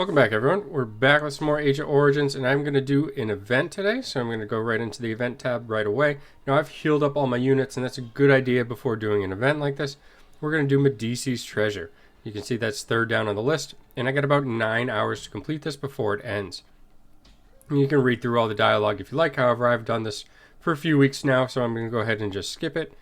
Welcome back, everyone. We're back with some more Age of Origins, and I'm going to do an event today, so I'm going to go right into the event tab right away. Now, I've healed up all my units, and that's a good idea before doing an event like this. We're going to do Medici's Treasure. You can see that's third down on the list, and I got about 9 hours to complete this before it ends. And you can read through all the dialogue if you like. However, I've done this for a few weeks now, so I'm going to go ahead and just skip it.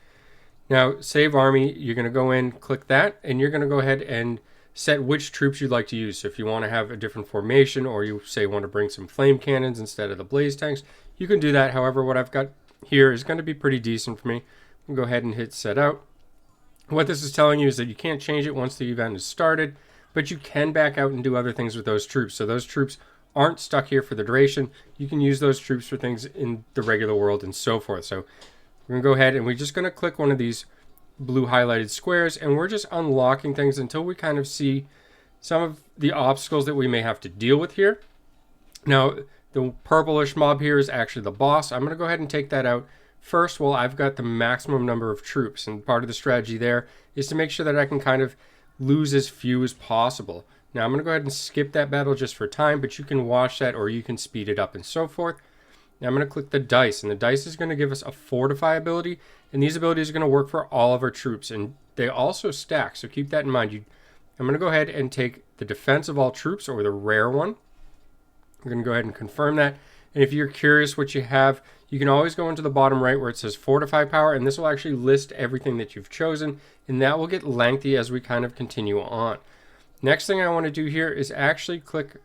Now, Save Army, you're going to go in, click that, and you're going to go ahead and set which troops you'd like to use. So if you want to have a different formation, or you say want to bring some flame cannons instead of the blaze tanks, you can do that. However, what I've got here is going to be pretty decent for me. I'll go ahead and hit set out. What this is telling you is that you can't change it once the event is started, but you can back out and do other things with those troops. So those troops aren't stuck here for the duration. You can use those troops for things in the regular world and so forth. So we're going to go ahead and we're just going to click one of these blue highlighted squares, and we're just unlocking things until we kind of see some of the obstacles that we may have to deal with here. Now, the purplish mob here is actually the boss. I'm going to go ahead and take that out first while I've got the maximum number of troops, and part of the strategy there is to make sure that I can kind of lose as few as possible. Now, I'm going to go ahead and skip that battle just for time, but you can watch that or you can speed it up and so forth. Now I'm going to click the dice, and the dice is going to give us a fortify ability, and these abilities are going to work for all of our troops, and they also stack, so keep that in mind. I'm going to go ahead and take the defense of all troops, or the rare one. I'm going to go ahead and confirm that, and if you're curious what you have, you can always go into the bottom right where it says fortify power, and this will actually list everything that you've chosen, and that will get lengthy as we kind of continue on. Next thing I want to do here is actually click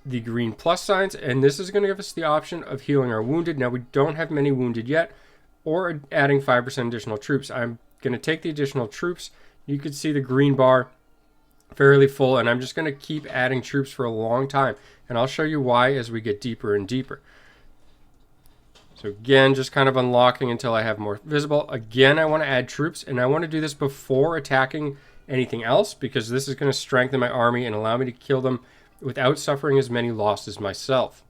the green plus signs, and this is going to give us the option of healing our wounded. Now, we don't have many wounded yet, or adding 5% additional troops. I'm going to take the additional troops. You can see the green bar fairly full, and I'm just going to keep adding troops for a long time, and I'll show you why as we get deeper and deeper. So again, just kind of unlocking until I have more visible. Again, I want to add troops, and I want to do this before attacking anything else, because this is going to strengthen my army and allow me to kill them without suffering as many losses myself.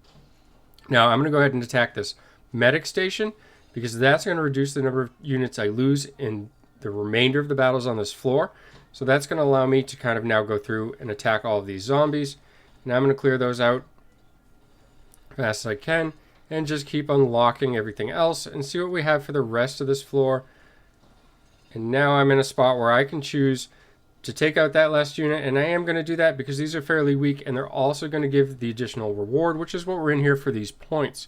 Now, I'm going to go ahead and attack this medic station, because that's going to reduce the number of units I lose in the remainder of the battles on this floor. So that's going to allow me to kind of now go through and attack all of these zombies. Now I'm going to clear those out as fast as I can, and just keep unlocking everything else and see what we have for the rest of this floor. And now I'm in a spot where I can choose to take out that last unit, and I am going to do that because these are fairly weak, and they're also going to give the additional reward, which is what we're in here for, these points.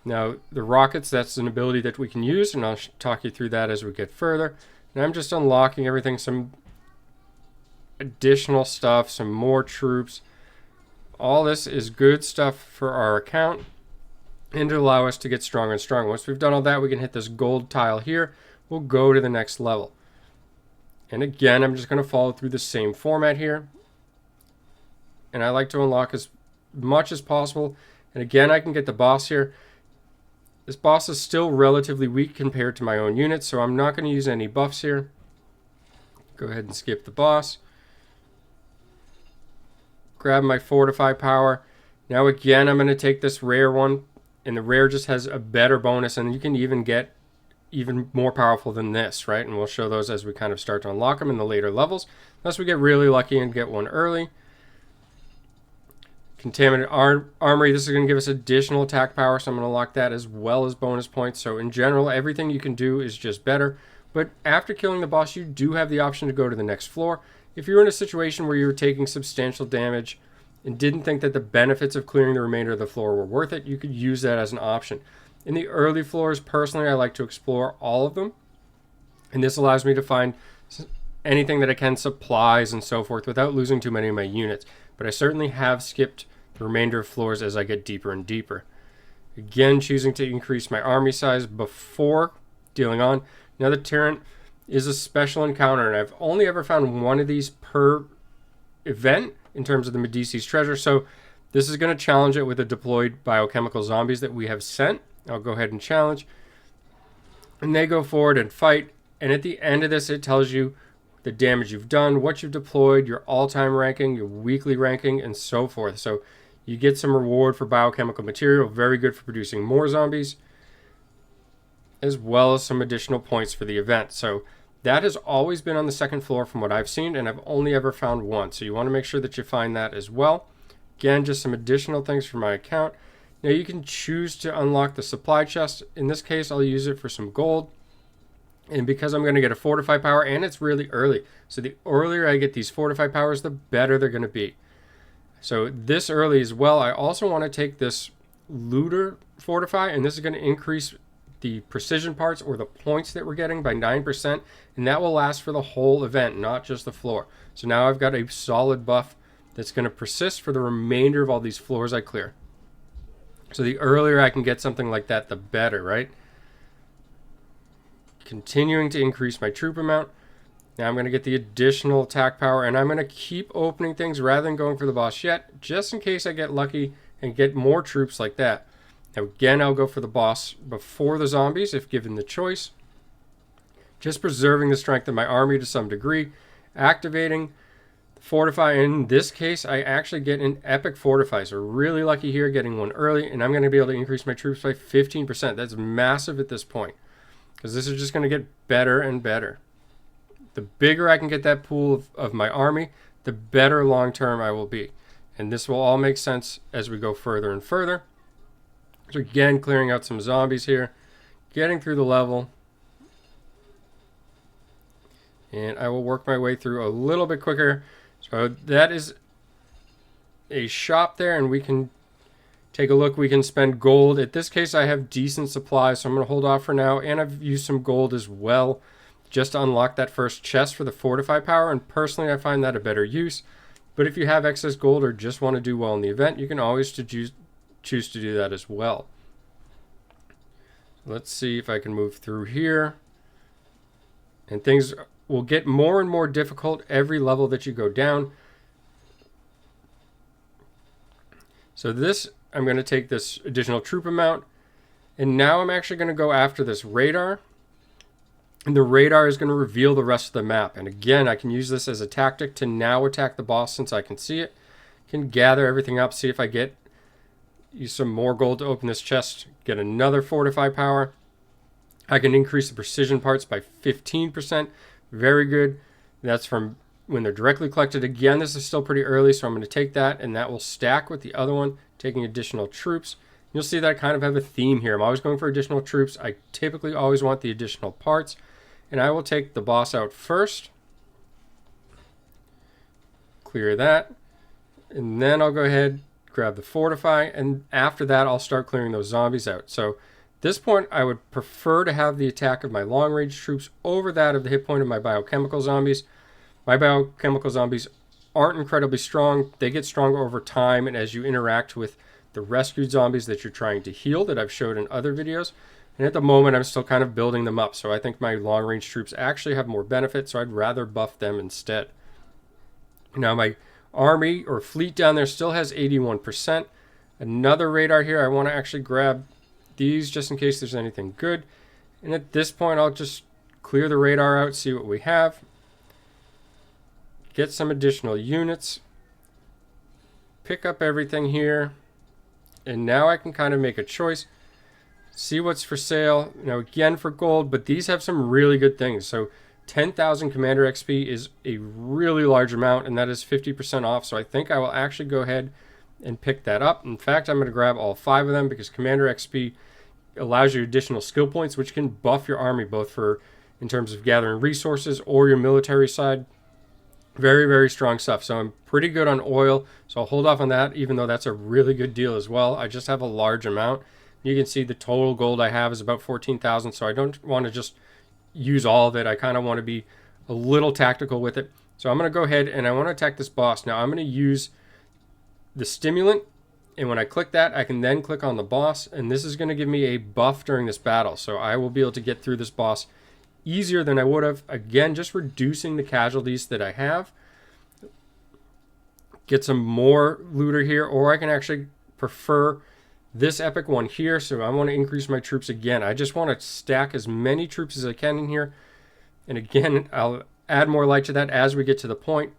Now, the rockets, that's an ability that we can use, and I'll talk you through that as we get further. Now I'm just unlocking everything, some additional stuff, some more troops. All this is good stuff for our account and to allow us to get stronger and stronger. Once we've done all that, we can hit this gold tile here. We'll go to the next level. And again, I'm just going to follow through the same format here. And I like to unlock as much as possible. And again, I can get the boss here. This boss is still relatively weak compared to my own units, so I'm not going to use any buffs here. Go ahead and skip the boss. Grab my fortify power. Now again, I'm going to take this rare one. And the rare just has a better bonus, and you can even get even more powerful than this, right? And we'll show those as we kind of start to unlock them in the later levels, unless we get really lucky and get one early. Contaminant Armory, this is going to give us additional attack power, so I'm going to lock that as well as bonus points. So in general, everything you can do is just better. But after killing the boss, you do have the option to go to the next floor. If you're in a situation where you were taking substantial damage and didn't think that the benefits of clearing the remainder of the floor were worth it, you could use that as an option. In the early floors, personally, I like to explore all of them, and this allows me to find anything that I can, supplies and so forth, without losing too many of my units. But I certainly have skipped the remainder of floors as I get deeper and deeper. Again, choosing to increase my army size before dealing on. Now, the Tyrant is a special encounter, and I've only ever found one of these per event in terms of the Medici's Treasure, so this is going to challenge it with the deployed biochemical zombies that we have sent. I'll go ahead and challenge. And they go forward and fight. And at the end of this, it tells you the damage you've done, what you've deployed, your all-time ranking, your weekly ranking, and so forth. So you get some reward for biochemical material, very good for producing more zombies, as well as some additional points for the event. So That has always been on the second floor from what I've seen, and I've only ever found one. So you want to make sure that you find that as well. Again, just some additional things for my account. Now you can choose to unlock the supply chest. In this case, I'll use it for some gold. And because I'm going to get a fortify power, and it's really early, so the earlier I get these fortify powers, the better they're going to be. So this early as well, I also want to take this looter fortify, and this is going to increase the precision parts or the points that we're getting by 9%, and that will last for the whole event, not just the floor. So now I've got a solid buff that's going to persist for the remainder of all these floors I clear. So the earlier I can get something like that, the better, right? Continuing to increase my troop amount. Now I'm going to get the additional attack power, and I'm going to keep opening things rather than going for the boss yet, just in case I get lucky and get more troops like that. Now again, I'll go for the boss before the zombies if given the choice. Just preserving the strength of my army to some degree. Activating fortify. In this case, I actually get an epic fortify, so really lucky here getting one early, and I'm going to be able to increase my troops by 15%. That's massive at this point, because this is just going to get better and better. The bigger I can get that pool of my army, the better long term I will be. And this will all make sense as we go further and further. So again, clearing out some zombies here, getting through the level. And I will work my way through a little bit quicker. So that is a shop there, and we can take a look. We can spend gold. In this case, I have decent supplies, so I'm going to hold off for now. And I've used some gold as well, just to unlock that first chest for the fortify power. And personally, I find that a better use. But if you have excess gold or just want to do well in the event, you can always choose to do that as well. Let's see if I can move through here. And things will get more and more difficult every level that you go down. So this, I'm going to take this additional troop amount, and now I'm actually going to go after this radar. And the radar is going to reveal the rest of the map. And again, I can use this as a tactic to now attack the boss since I can see it. Can gather everything up, see if I use some more gold to open this chest, get another fortify power. I can increase the precision parts by 15%. Very good. That's from when they're directly collected. Again, this is still pretty early, so I'm going to take that, and that will stack with the other one, taking additional troops. You'll see that I kind of have a theme here. I'm always going for additional troops. I typically always want the additional parts, and I will take the boss out first. Clear that, and then I'll go ahead, grab the fortify, and after that, I'll start clearing those zombies out. So at this point, I would prefer to have the attack of my long-range troops over that of the hit point of my biochemical zombies. My biochemical zombies aren't incredibly strong. They get stronger over time and as you interact with the rescued zombies that you're trying to heal that I've showed in other videos. And at the moment, I'm still kind of building them up. So I think my long-range troops actually have more benefit, so I'd rather buff them instead. Now my army or fleet down there still has 81%. Another radar here. I want to actually grab these just in case there's anything good. And at this point, I'll just clear the radar out, see what we have. Get some additional units. Pick up everything here. And now I can kind of make a choice. See what's for sale. Now again for gold, but these have some really good things. So 10,000 Commander XP is a really large amount, and that is 50% off. So I think I will actually go ahead and pick that up. In fact, I'm going to grab all 5 of them because Commander XP allows you additional skill points, which can buff your army both for in terms of gathering resources or your military side. Very, very strong stuff. So I'm pretty good on oil, so I'll hold off on that, even though that's a really good deal as well. I just have a large amount. You can see the total gold I have is about 14,000, so I don't want to just use all of it. I kind of want to be a little tactical with it. So I'm going to go ahead and I want to attack this boss. Now I'm going to use the stimulant, and when I click that, I can then click on the boss, and this is going to give me a buff during this battle. So I will be able to get through this boss easier than I would have. Again, just reducing the casualties that I have. Get some more looter here, or I can actually prefer this epic one here. So I want to increase my troops again. I just want to stack as many troops as I can in here. And again, I'll add more light to that as we get to the point.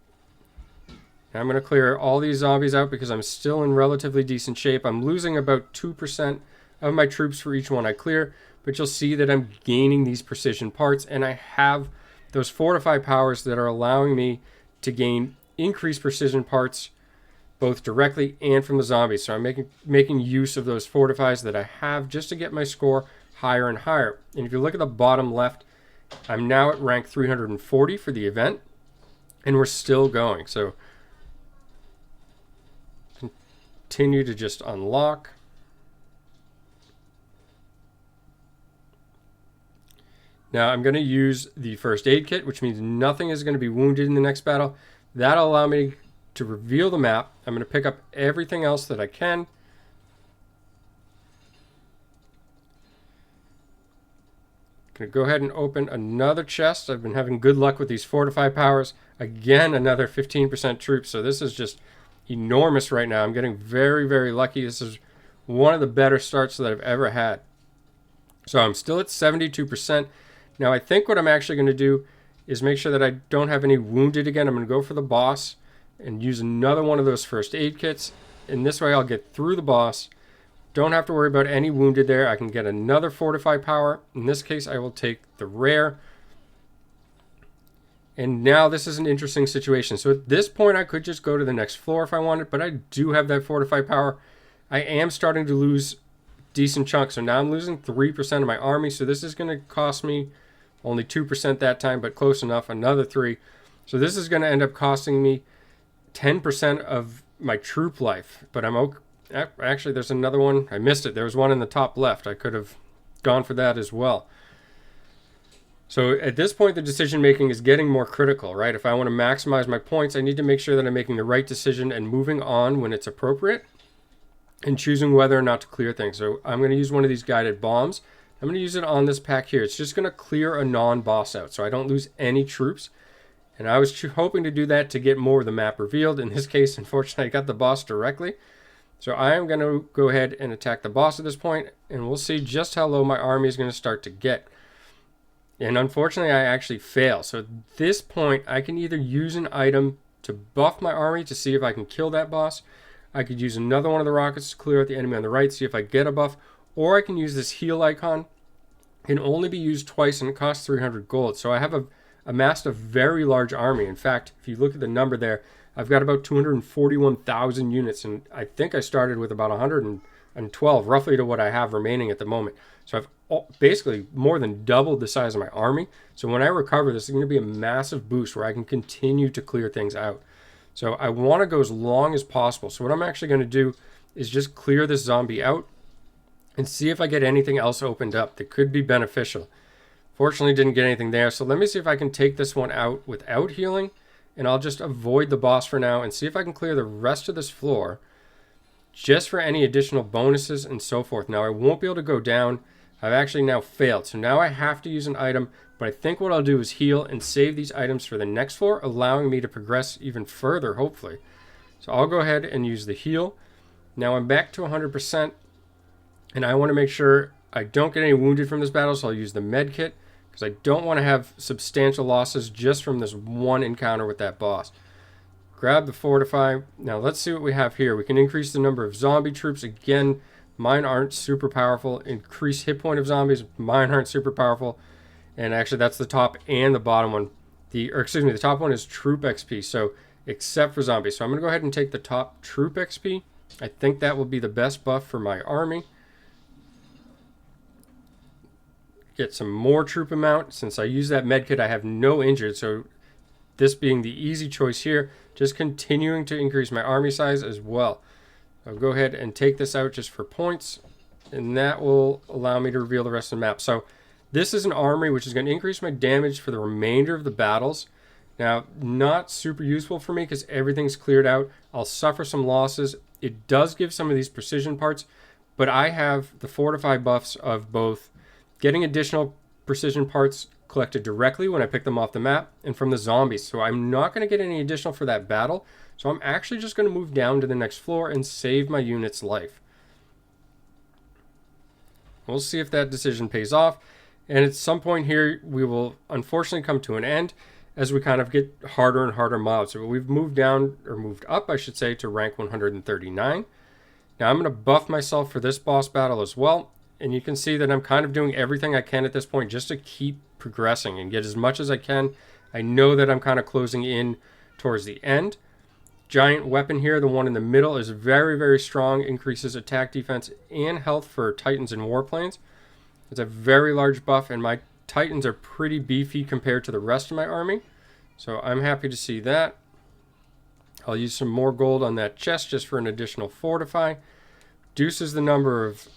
And I'm going to clear all these zombies out because I'm still in relatively decent shape. I'm losing about 2% of my troops for each one I clear, but you'll see that I'm gaining these precision parts, and I have those fortify powers that are allowing me to gain increased precision parts both directly and from the zombies. So I'm making use of those fortifies that I have just to get my score higher and higher. And if you look at the bottom left, I'm now at rank 340 for the event, and we're still going. So continue to just unlock. Now I'm going to use the first aid kit, which means nothing is going to be wounded in the next battle. That'll allow me to reveal the map. I'm going to pick up everything else that I can. Going to go ahead and open another chest. I've been having good luck with these fortify powers. Again, another 15% troops. So this is just enormous right now. I'm getting very, very lucky. This is one of the better starts that I've ever had. So I'm still at 72%. Now I think what I'm actually going to do is make sure that I don't have any wounded again. I'm going to go for the boss and use another one of those first aid kits. In this way I'll get through the boss. Don't have to worry about any wounded there. I can get another fortify power. In this case I will take the rare. And now this is an interesting situation. So at this point I could just go to the next floor if I wanted, but I do have that fortify power. I am starting to lose decent chunks. So now I'm losing 3% of my army. So this is going to cost me only 2% that time, but close enough, another 3. So this is going to end up costing me 10% of my troop life. But I'm okay. Actually, there's another one. I missed it. There was one in the top left. I could have gone for that as well. So at this point, the decision making is getting more critical, right? If I want to maximize my points, I need to make sure that I'm making the right decision and moving on when it's appropriate and choosing whether or not to clear things. So I'm going to use one of these guided bombs. I'm going to use it on this pack here. It's just going to clear a non-boss out so I don't lose any troops. And I was hoping to do that to get more of the map revealed. In this case, unfortunately, I got the boss directly. So I am going to go ahead and attack the boss at this point, and we'll see just how low my army is going to start to get. And unfortunately, I actually fail. So at this point, I can either use an item to buff my army to see if I can kill that boss. I could use another one of the rockets to clear out the enemy on the right, see if I get a buff. Or I can use this heal icon. It can only be used twice, and it costs 300 gold. So I have amassed a very large army. In fact, if you look at the number there, I've got about 241,000 units, and I think I started with about 112, roughly to what I have remaining at the moment. So I've basically more than doubled the size of my army. So when I recover, this is going to be a massive boost where I can continue to clear things out. So I want to go as long as possible. So what I'm actually going to do is just clear this zombie out and see if I get anything else opened up that could be beneficial. Fortunately, didn't get anything there. So let me see if I can take this one out without healing. And I'll just avoid the boss for now and see if I can clear the rest of this floor just for any additional bonuses and so forth. Now, I won't be able to go down. I've actually now failed. So now I have to use an item. But I think what I'll do is heal and save these items for the next floor, allowing me to progress even further, hopefully. So I'll go ahead and use the heal. Now I'm back to 100%. And I want to make sure I don't get any wounded from this battle. So I'll use the med kit, because I don't want to have substantial losses just from this one encounter with that boss. Grab the fortify. Now let's see what we have here. We can increase the number of zombie troops. Again, mine aren't super powerful. Increase hit point of zombies. Mine aren't super powerful. And actually that's the top and the bottom one. The top one is troop XP. So except for zombies. So I'm going to go ahead and take the top troop XP. I think that will be the best buff for my army. Get some more troop amount. Since I use that medkit, I have no injured. So this being the easy choice here, just continuing to increase my army size as well. I'll go ahead and take this out just for points, and that will allow me to reveal the rest of the map. So this is an army which is going to increase my damage for the remainder of the battles. Now, not super useful for me because everything's cleared out. I'll suffer some losses. It does give some of these precision parts, but I have the fortify buffs of both getting additional precision parts collected directly when I pick them off the map and from the zombies. So I'm not going to get any additional for that battle. So I'm actually just going to move down to the next floor and save my unit's life. We'll see if that decision pays off. And at some point here, we will unfortunately come to an end as we kind of get harder and harder mobs. So we've moved down, or moved up, I should say, to rank 139. Now I'm going to buff myself for this boss battle as well. And you can see that I'm kind of doing everything I can at this point just to keep progressing and get as much as I can. I know that I'm kind of closing in towards the end. Giant weapon here, the one in the middle, is very, very strong. Increases attack, defense, and health for Titans and Warplanes. It's a very large buff, and my Titans are pretty beefy compared to the rest of my army. So I'm happy to see that. I'll use some more gold on that chest just for an additional fortify. Reduces the number of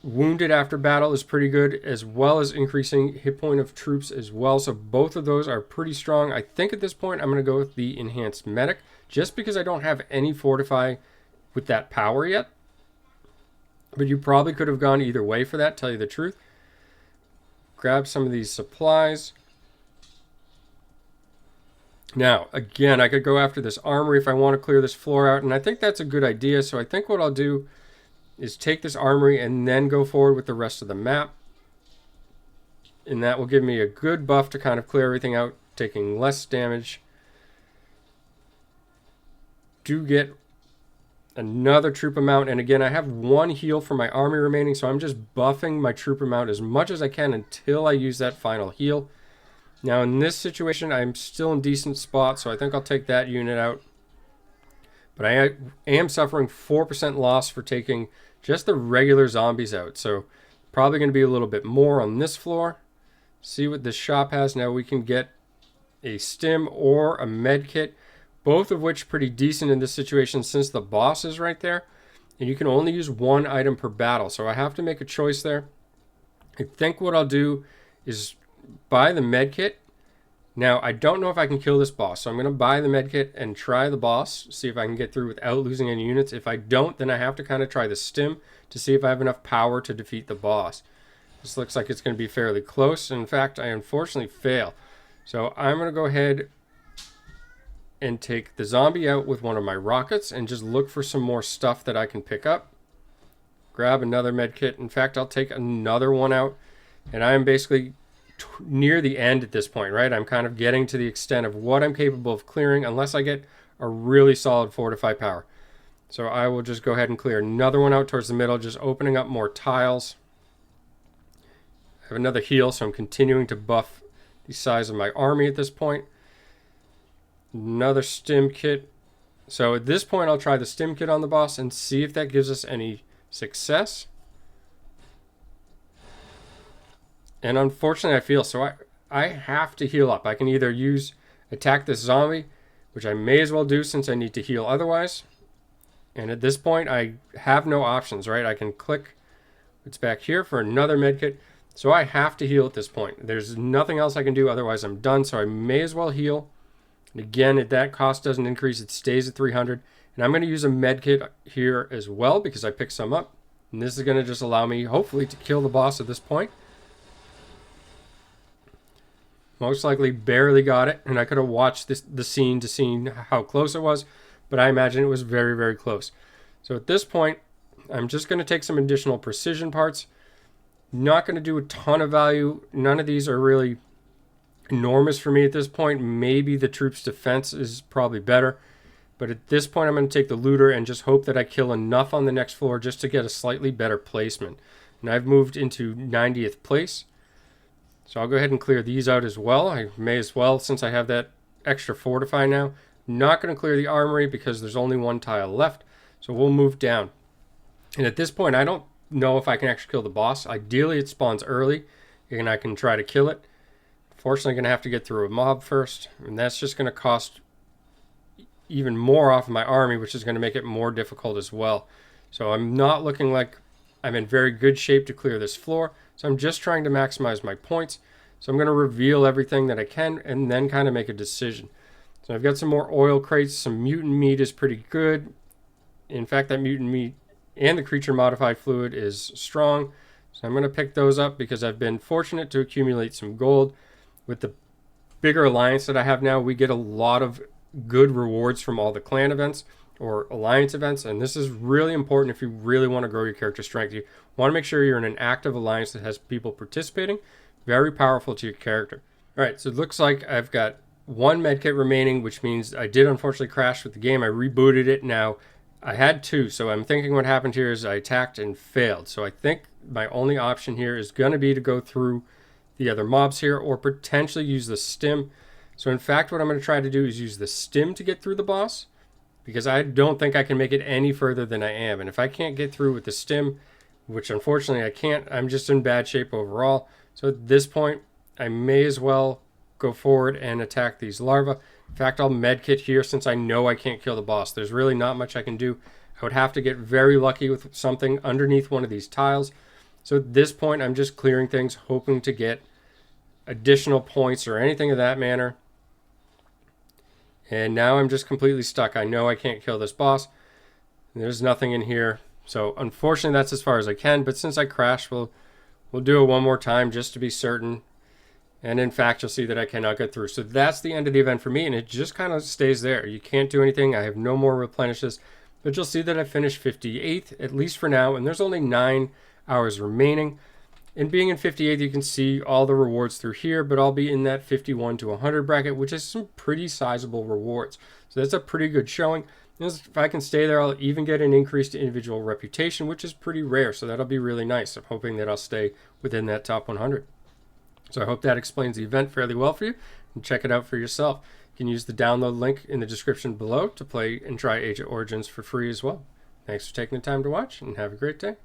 wounded after battle is pretty good, as well as increasing hit point of troops as well. So both of those are pretty strong. I think at this point I'm going to go with the enhanced medic, just because I don't have any fortify with that power yet. But you probably could have gone either way for that, tell you the truth. Grab some of these supplies. Now, again, I could go after this armory if I want to clear this floor out, and I think that's a good idea. So I think what I'll do is take this armory and then go forward with the rest of the map. And that will give me a good buff to kind of clear everything out, taking less damage. Do get another troop amount, and again, I have one heal for my army remaining, so I'm just buffing my troop amount as much as I can until I use that final heal. Now in this situation, I'm still in decent spot, so I think I'll take that unit out. But I am suffering 4% loss for taking just the regular zombies out, so probably going to be a little bit more on this floor. See what this shop has. Now we can get a stim or a med kit, both of which pretty decent in this situation since the boss is right there. And you can only use one item per battle, so I have to make a choice there. I think what I'll do is buy the med kit. Now, I don't know if I can kill this boss, so I'm going to buy the med kit and try the boss, see if I can get through without losing any units. If I don't, then I have to kind of try the stim to see if I have enough power to defeat the boss. This looks like it's going to be fairly close. In fact, I unfortunately fail. So I'm going to go ahead and take the zombie out with one of my rockets and just look for some more stuff that I can pick up. Grab another med kit. In fact, I'll take another one out, and I am basically near the end at this point, right? I'm kind of getting to the extent of what I'm capable of clearing unless I get a really solid fortify power. So I will just go ahead and clear another one out towards the middle, just opening up more tiles. I have another heal, so I'm continuing to buff the size of my army at this point. Another stim kit. So at this point, I'll try the stim kit on the boss and see if that gives us any success. And unfortunately, I feel so I have to heal up. I can either attack this zombie, which I may as well do since I need to heal otherwise. And at this point, I have no options, right? I can click it's back here for another medkit. So I have to heal at this point. There's nothing else I can do, otherwise I'm done. So I may as well heal. And again, if that cost doesn't increase, it stays at 300. And I'm going to use a medkit here as well because I picked some up. And this is going to just allow me, hopefully, to kill the boss at this point. Most likely barely got it, and I could have watched the scene to see how close it was, but I imagine it was very, very close. So at this point, I'm just going to take some additional precision parts. Not going to do a ton of value. None of these are really enormous for me at this point. Maybe the troops' defense is probably better, but at this point, I'm going to take the looter and just hope that I kill enough on the next floor just to get a slightly better placement. And I've moved into 90th place. So I'll go ahead and clear these out as well. I may as well, since I have that extra fortify now. Not going to clear the armory because there's only one tile left. So we'll move down. And at this point, I don't know if I can actually kill the boss. Ideally, it spawns early, and I can try to kill it. Fortunately, I'm going to have to get through a mob first. And that's just going to cost even more off of my army, which is going to make it more difficult as well. So I'm not looking like I'm in very good shape to clear this floor. So I'm just trying to maximize my points. So I'm going to reveal everything that I can and then kind of make a decision. So I've got some more oil crates. Some mutant meat is pretty good. In fact, that mutant meat and the creature modified fluid is strong. So I'm going to pick those up because I've been fortunate to accumulate some gold. With the bigger alliance that I have now, we get a lot of good rewards from all the clan events or alliance events, and this is really important if you really want to grow your character strength. You want to make sure you're in an active alliance that has people participating. Very powerful to your character. All right, so it looks like I've got one medkit remaining, which means I did unfortunately crash with the game. I rebooted it. Now I had two, so I'm thinking what happened here is I attacked and failed. So I think my only option here is going to be to go through the other mobs here, or potentially use the stim. So in fact, what I'm going to try to do is use the stim to get through the boss, because I don't think I can make it any further than I am. And if I can't get through with the stim, which unfortunately I can't, I'm just in bad shape overall. So at this point, I may as well go forward and attack these larvae. In fact, I'll medkit here since I know I can't kill the boss. There's really not much I can do. I would have to get very lucky with something underneath one of these tiles. So at this point, I'm just clearing things, hoping to get additional points or anything of that manner. And now I'm just completely stuck. I know I can't kill this boss. There's nothing in here. So unfortunately, that's as far as I can. But since I crashed, we'll do it one more time just to be certain. And in fact, you'll see that I cannot get through. So that's the end of the event for me. And it just kind of stays there. You can't do anything. I have no more replenishes. But you'll see that I finished 58th, at least for now. And there's only 9 hours remaining. And being in 58th, you can see all the rewards through here, but I'll be in that 51 to 100 bracket, which is some pretty sizable rewards. So that's a pretty good showing. And if I can stay there, I'll even get an increased individual reputation, which is pretty rare. So that'll be really nice. I'm hoping that I'll stay within that top 100. So I hope that explains the event fairly well for you. And check it out for yourself. You can use the download link in the description below to play and try Age of Origins for free as well. Thanks for taking the time to watch, and have a great day.